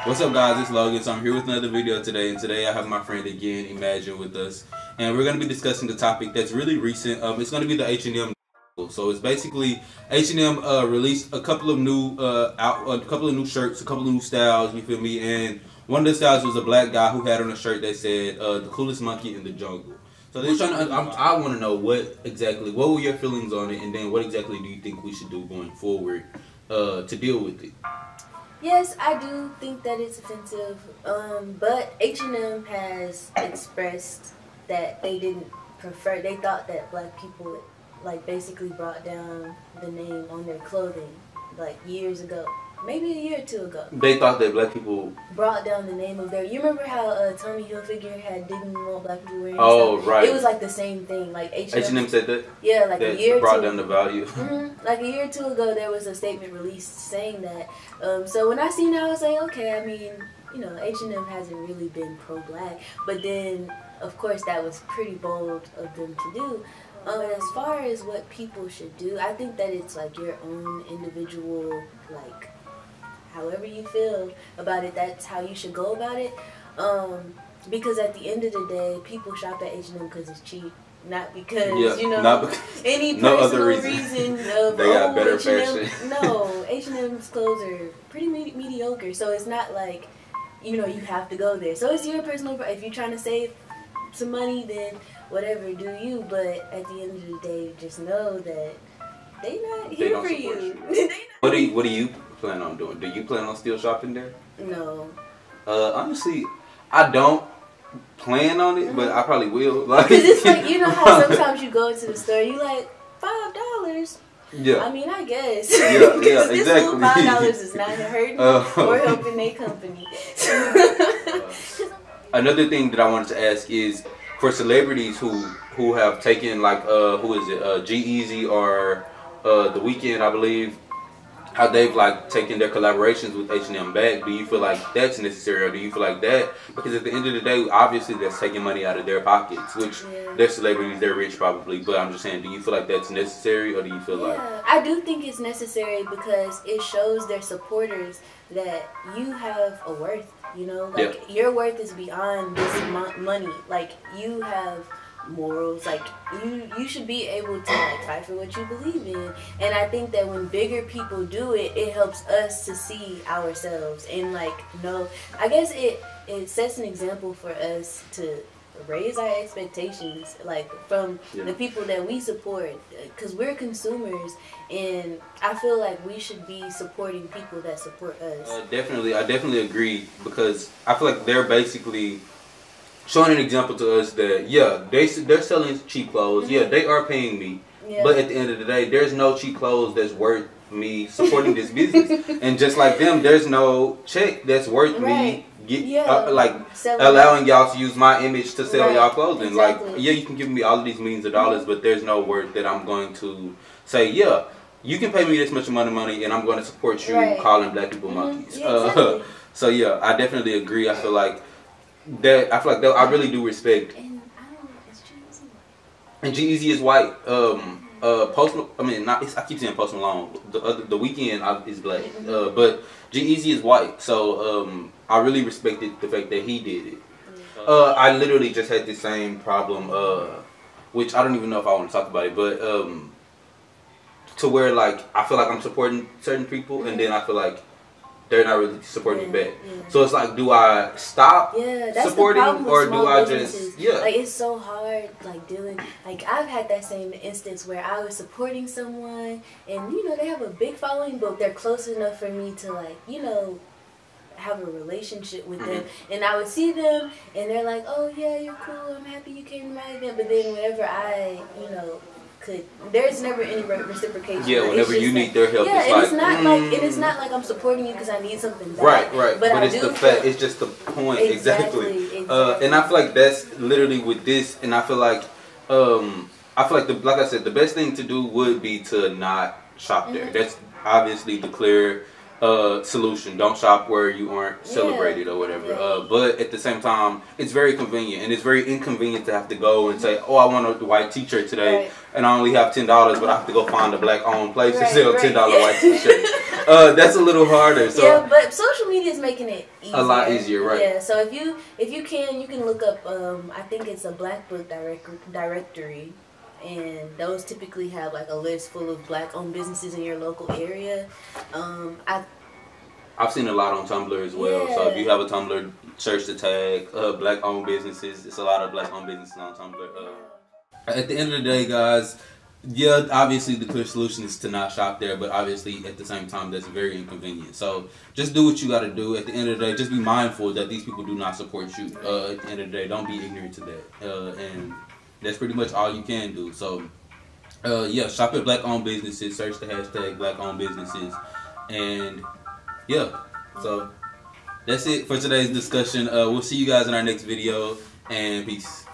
What's up, guys? It's Logan. So I'm here with another video today, and today I have my friend again, Imagine, with us, and we're going to be discussing a topic that's really recent. It's going to be the H&M. So it's basically H&M released a couple of new shirts, a couple of new styles. You feel me? And one of the styles was a black guy who had on a shirt that said "the coolest monkey in the jungle." So they're trying to. I want to know what were your feelings on it, and then what exactly do you think we should do going forward to deal with it? Yes, I do think that it's offensive, but H&M has expressed that they didn't prefer, they thought that black people like basically brought down the name on their clothing like years ago, maybe a year or two ago. They thought that black people brought down the name of their, you remember how Tommy Hilfiger didn't want black people wearing stuff? Right. It was like the same thing, like H&M said that? Yeah, like a year or two. Brought down the value. Like a year or two ago, there was a statement released saying that. So when I seen that, I was like, okay, I mean, you know, H&M hasn't really been pro-black, but then, of course, that was pretty bold of them to do. As far as what people should do, I think that it's like your own individual, like, however you feel about it, that's how you should go about it. Because at the end of the day, people shop at H&M because it's cheap. Not because, you know, any personal reason of, they got better fashion. No, H&M's clothes are pretty mediocre. So it's not like, you know, you have to go there. So it's your personal, if you're trying to save some money, then whatever, do you. But at the end of the day, just know that they not here for you. What do you plan on doing? Do you plan on still shopping there? No. Honestly, I don't plan on it, but I probably will. Because it's like, you know how sometimes you go to the store, you like $5. Yeah. I mean, I guess. Yeah, this exactly. little $5 is not hurting or helping their company. Another thing that I wanted to ask is for celebrities who have taken, like who is it, G-Eazy or The Weeknd, I believe, how they've like taken their collaborations with H&M back. Do you feel like that's necessary, or do you feel like that, because at the end of the day, obviously that's taking money out of their pockets, which they're celebrities, they're rich probably, but I'm just saying, do you feel like that's necessary, or do you feel like... I do think it's necessary because it shows their supporters that you have a worth, you know, like your worth is beyond this money, like you have morals, like you should be able to like fight for what you believe in. And I think that when bigger people do it, it helps us to see ourselves and like know, I guess it sets an example for us to raise our expectations, like from the people that we support, because we're consumers, and I feel like we should be supporting people that support us. I definitely agree, because I feel like they're basically showing an example to us that they're selling cheap clothes. Yeah, they are paying me, but at the end of the day, there's no cheap clothes that's worth me supporting this business. And just like them, there's no check that's worth me allowing y'all to use my image to sell y'all clothing. Exactly. Like, you can give me all of these millions of dollars, but there's no worth that I'm going to say, you can pay me this much money, and I'm going to support you calling black people monkeys. Exactly. So yeah, I definitely agree. I feel like that. I really do respect. And I don't know, it's G-Eazy. And G-Eazy is white. I keep saying Post Malone. The Weeknd is black. But G-Eazy is white. So I really respected the fact that he did it. I literally just had the same problem, which I don't even know if I want to talk about it, but to where like I feel like I'm supporting certain people, and then I feel like they're not really supporting me back. So it's like, do I stop supporting, or do I just like, it's so hard, like dealing, like I've had that same instance where I was supporting someone, and you know they have a big following, but they're close enough for me to like, you know, have a relationship with them, and I would see them and they're like, oh yeah, you're cool, I'm happy you came to my event, but then whenever I, you know, there's never any reciprocation. Yeah, whenever you need their help, it's not like I'm supporting you because I need something back. Right. But it's the fact. It's just the point. Exactly. And I feel like that's literally with this. And I feel like, like I said, the best thing to do would be to not shop there. That's obviously the clear solution. Don't shop where you aren't celebrated or whatever. But at the same time, it's very convenient, and it's very inconvenient to have to go and say, oh, I want a white t-shirt today, and I only have $10, but I have to go find a black owned place to sell $10 white t-shirts. That's a little harder. So yeah, but social media is making it easier. A lot easier, right? Yeah. So if you can, you can look up. I think it's a Black Book directory, and those typically have like a list full of Black-owned businesses in your local area. I've seen a lot on Tumblr as well. Yeah. So if you have a Tumblr, search the tag Black-owned businesses. It's a lot of Black-owned businesses on Tumblr. At the end of the day, guys, yeah, obviously the clear solution is to not shop there, but obviously at the same time that's very inconvenient. So just do what you got to do. At the end of the day, just be mindful that these people do not support you. At the end of the day, don't be ignorant to that. And that's pretty much all you can do. So yeah, shop at Black-owned businesses. Search the hashtag Black-owned businesses, and yeah. So that's it for today's discussion. We'll see you guys in our next video, and peace.